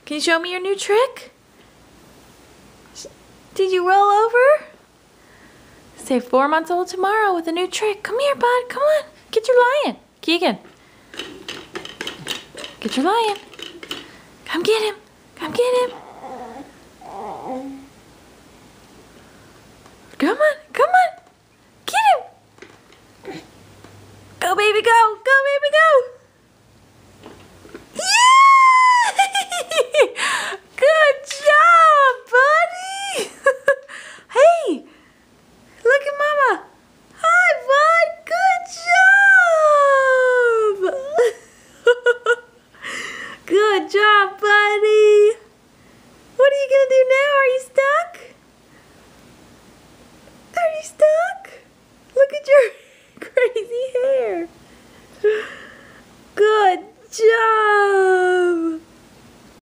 Can you show me your new trick? Did you roll over? Say 4 months old tomorrow with a new trick. Come here, bud. Come on. Get your lion. Keegan. Get your lion. Come get him. Come get him. Come on.